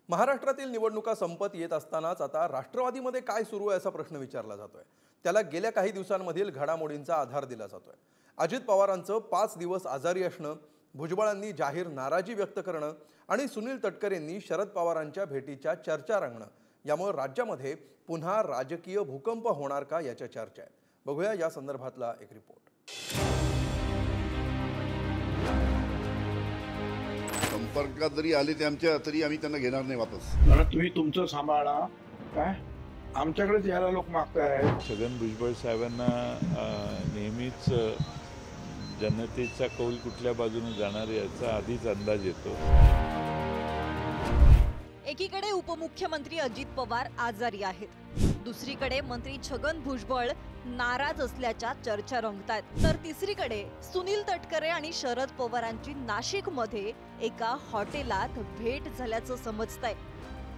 महाराष्ट्रातील निवडणुका संपत येत असतानाच आता राष्ट्रवादीमध्ये काय सुरू आहे असा प्रश्न विचारला जातोय। त्याला गेल्या काही दिवसांमधील घडामोडींचा आधार दिला जातोय। अजित पवारांचं 5 दिवस आजारी असणं, भुजबळांनी जाहीर नाराजी व्यक्त करणं आणि सुनील तटकरेंनी शरद पवारांच्या भेटीच्या चर्चा रंगणं, यामुळे राज्यामध्ये पुन्हा राजकीय भूकंप होणार का याच्या चर्चा आहेत। बघूया या संदर्भातला एक रिपोर्ट। संपर्कात जरी आले ते आमच्या तरी आम्ही त्यांना घेणार नाही वापस। मला तुम्ही तुमचं सांभाळा, काय आमच्याकडेच यायला लोक मागताय। छगन भुजबळ साहेबांना नेहमीच जनतेचा कौल कुठल्या बाजूने जाणार याचा आधीच अंदाज येतो। एकीकडे उपमुख्यमंत्री अजित पवार आजारी आहेत, दुसरीकडे मंत्री छगन भुजबळ नाराज असल्याच्या चर्चा रंगतात, तर तिसरीकडे सुनील तटकरे आणि शरद पवारांची नाशिकमध्ये एका हॉटेलात भेट झाल्याचं समजतंय।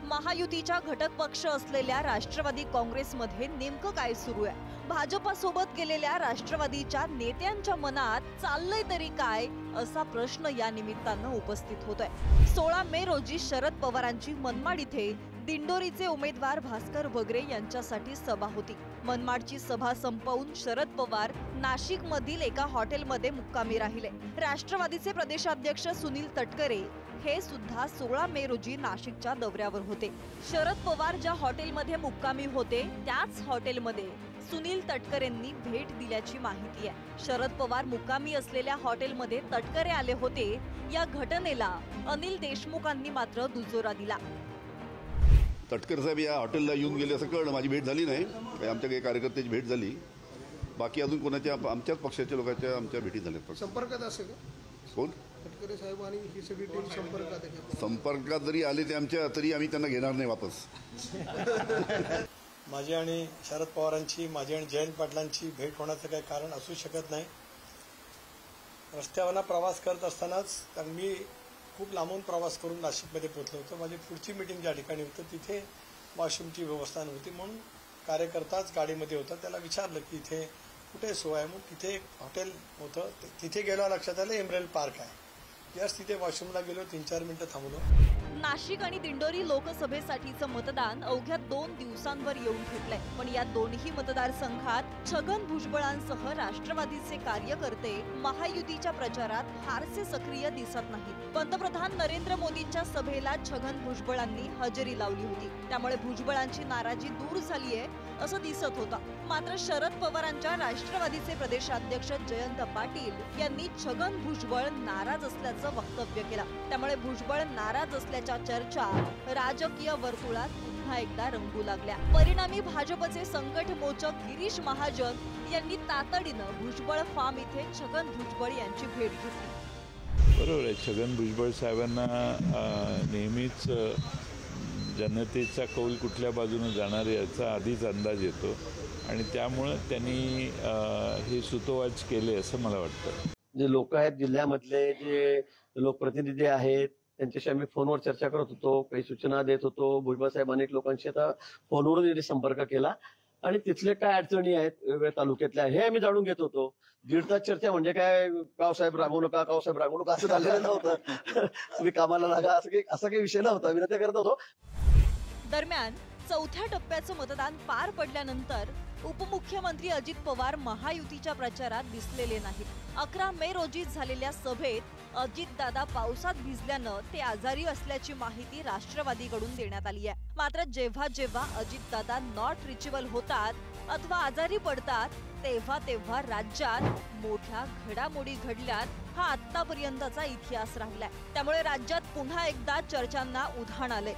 महायुतीच्या घटक पक्ष असलेल्या राष्ट्रवादी काँग्रेसमध्ये नेमकं काय सुरू आहे? भाजपासोबत गेलेल्या राष्ट्रवादीच्या नेत्यांच्या मनात चाललंय तरी काय असा प्रश्न या निमित्तानं उपस्थित होतोय। 16 मे रोजी शरद पवारांची मनमाड इथे दिंडोरीचे उमेदवार भास्कर वगैरे यांच्यासाठी सभा होती। मनमाडची सभा संपवून शरद पवार नाशिक मधील एका हॉटेलमध्ये मुक्कामी राहिले। राष्ट्रवादीचे प्रदेशाध्यक्ष सुनील तटकरे हे सुद्धा 16 मे रोजी नाशिकच्या दौऱ्यावर होते। शरद पवार ज्या हॉटेलमध्ये मुक्कामी होते त्याच हॉटेलमध्ये सुनील तटकरेंनी भेट दिल्याची माहिती आहे। शरद पवार मुक्कामी असलेल्या हॉटेलमध्ये तटकरे आले होते। या घटनेला अनिल देशमुखांनी मात्र दुजोरा दिला। तटकर साहेब या हॉटेलला येऊन गेले असं कळलं, माझी भेट झाली नाही। आमच्या काही कार्यकर्त्याची भेट झाली, बाकी अजून कोणाच्या आमच्याच पक्षाच्या लोकांच्या आमच्या भेटी झाल्या। संपर्कात असेल का कोण? तटकरे साहेब आणि ही सगळी टीम संपर्कात आहे। संपर्कात जरी आले ते आमच्या तरी आम्ही त्यांना घेणार नाही वापस। माझी आणि शरद पवारांची, माझी आणि जयंत पाटलांची भेट होण्याचं काही कारण असू शकत नाही। रस्त्यावरनं प्रवास करत असतानाच, कारण मी खूप लांबून प्रवास करून नाशिकमध्ये पोहोचलो होतो। माझी पुढची मीटिंग ज्या ठिकाणी होतं तिथे वॉशरूमची व्यवस्था नव्हती, म्हणून कार्यकर्ताच गाडीमध्ये होता। त्याला विचारलं की इथे कुठे सोय आहे, मग तिथे एक हॉटेल होतं, तिथे गेलो, लक्षात आलं एमरेल पार्क आहे। याच तिथे वॉशरूमला गेलो, 3-4 मिनिटं थांबलो। नाशिक आणि दिंडोरी लोकसभेसाठीचं मतदान अवघ्या 2 दिवसांवर येऊन ठेपलंय, पण या दोन्ही मतदारसंघात छगन भुजबळांसह राष्ट्रवादीचे कार्यकर्ते महायुतीच्या प्रचारात फारसे सक्रिय दिसत नाहीत। पंतप्रधान नरेंद्र मोदींच्या सभेला छगन भुजबळांनी हजेरी लावली होती, त्यामुळे भुजबळांची नाराजी दूर झालीये असं दिसत होतं। मात्र शरद पवारांच्या राष्ट्रवादीचे प्रदेशाध्यक्ष जयंत पाटील यांनी छगन भुजबळ नाराज असल्याचं वक्तव्य केलं, त्यामुळे भुजबळ नाराज असल्याच्या चर्चा राजकीय वर्तुळात पुन्हा एकदा रंगू लागल्या। परिणामी भाजपचे संकट मोचक गिरीश महाजन यांनी तातडीनं भुजबळ फार्म इथे छगन भुजबळ यांची भेट घेतली। बरोबर आहे, छगन भुजबळ साहेबांना नेहमीच जनतेचा कौल कुठल्या बाजूने जाणार याचा आधीच अंदाज येतो आणि त्यामुळे त्यांनी हे सुतोवाच केले असं मला वाटतं। जे लोक आहेत जिल्ह्यामधले, जे लोकप्रतिनिधी आहेत, त्यांच्याशी आम्ही फोनवर चर्चा करत होतो, काही सूचना देत होतो। भुजबळ साहेब अनेक लोकांशी आता फोनवरून संपर्क केला आणि तिथले काय अडचणी आहेत वेगवेगळ्या तालुक्यातल्या हे आम्ही जाणून घेत होतो। 1.5 तास चर्चा म्हणजे काय, कावसाहेब रागवू नका, कावसाहेब रागवू नका असं झालेलं नव्हतं। तुम्ही कामाला लागा असा काही विषय नव्हता, विनंती करत होतो। दरम्यान 4थ्या टप्प्याचं मतदान पार पडल्यानंतर उपमुख्यमंत्री अजित पवार महायुतीच्या प्रचारात दिसलेले नाहीत। 11 मे रोजी झालेल्या सभेत अजितदादा पावसात भिजल्यानं ते आजारी असल्याची माहिती राष्ट्रवादीकडून देण्यात आली आहे। मात्र जेव्हा जेव्हा अजितदादा नॉट रिचेबल होतात अथवा आजारी पडतात तेव्हा राज्यात मोठ्या घडामोडी घडल्यात, हा आतापर्यंतचा इतिहास राहिलाय। त्यामुळे राज्यात पुन्हा एकदा चर्चांना उधाण आले।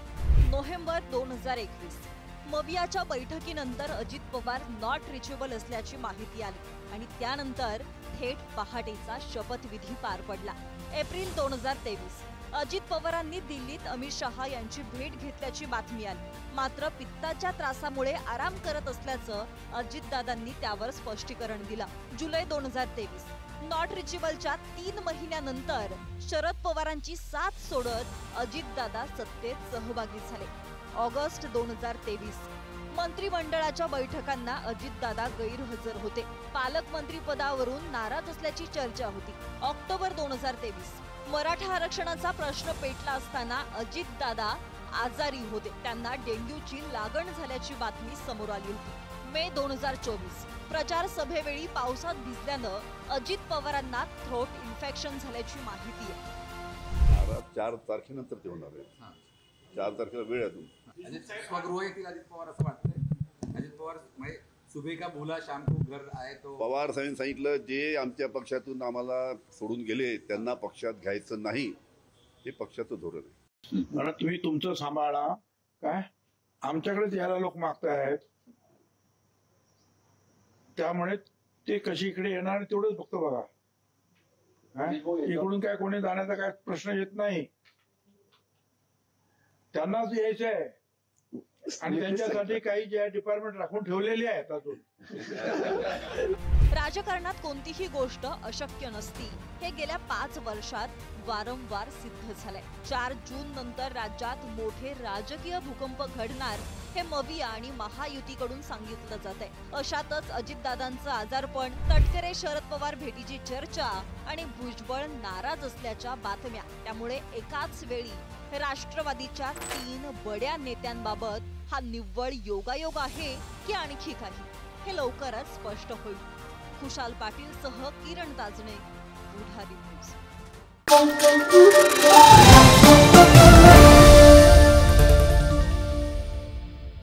नोव्हेंबर 2021 मवियाच्या बैठकीनंतर अजित पवार नॉट रिचेबल असल्याची माहिती आली आणि त्यानंतर थेट पहाटेचा शपथविधी पार पडला। एप्रिल 2023 अजित पवारांनी दिल्लीत अमित शहा यांची भेट घेतल्याची बातमी आली, मात्र पित्ताच्या त्रासामुळे आराम करत असल्याचं अजितदादांनी त्यावर स्पष्टीकरण दिलं। जुलै 2023 नॉट रिचेबलच्या 3 महिन्यानंतर शरद पवारांची साथ सोडत अजितदादा सत्तेत सहभागी झाले। ऑगस्ट 2023 मंत्रिमंडळाच्या बैठकांना अजितदादा गैरहजर होते। पालकमंत्री पदावरून नाराज असल्याची चर्चा होती। ऑक्टोबर 2023 मराठा आरक्षणाचा प्रश्न पेटला असताना अजितदादा आजारी होते. त्यांना डेंग्यूची लागण झाल्याची बातमी समोर आली होती. मे 2024 प्रचार सभेवेळी पावसात भिजल्यानं अजित पवारांना थ्रोट इन्फेक्शन झाल्याची माहिती आहे. 4 तारखेनंतर ते होणार आहे. 4 तारखेला वेळ आहे अजून. स्वगृह येतील अजित पवार असं वाटतंय. अजित पवार म्हणजे सुबह का बोला शाम को घर आए तो. पवार साहेबांनी सांगितलं जे आमच्या पक्षातून आम्हाला सोडून गेले त्यांना पक्षात घ्यायचं नाही, हे पक्षाचं धोरण आहे. मला तुम्ही तुमचं सांभाळा. काय आमच्याकडेच यायला लोक मागतायत, त्यामुळे ते कशी इकडे येणार तेवढंच फक्त बघा. इकडून काय कोणी जाण्याचा काय प्रश्न येत नाही. त्यांनाच यायचं आहे आणि त्यांच्यासाठी काही जे डिपार्टमेंट राखून ठेवलेले आहेत अजून. राजकारणात कोणतीही गोष्ट अशक्य नसती हे गेल्या 5 वर्षात वारंवार सिद्ध झालंय. 4 जून नंतर राज्यात मोठे राजकीय भूकंप घडणार हे मविया आणि महायुतीकडून सांगितलं जात आहे. अशातच अजितदादांचं आजारपण, तटकरे शरद पवार भेटीची चर्चा आणि भुजबळ नाराज असल्याच्या बातम्या. त्यामुळे एकाच वेळी राष्ट्रवादीच्या 3 बड्या नेत्यांबाबत हा निव्वळ योगायोग आहे की आणखी काही, हे लवकरच स्पष्ट होईल. खुशाल पाटील सह किरण ताजणे, बुधारी न्यूज.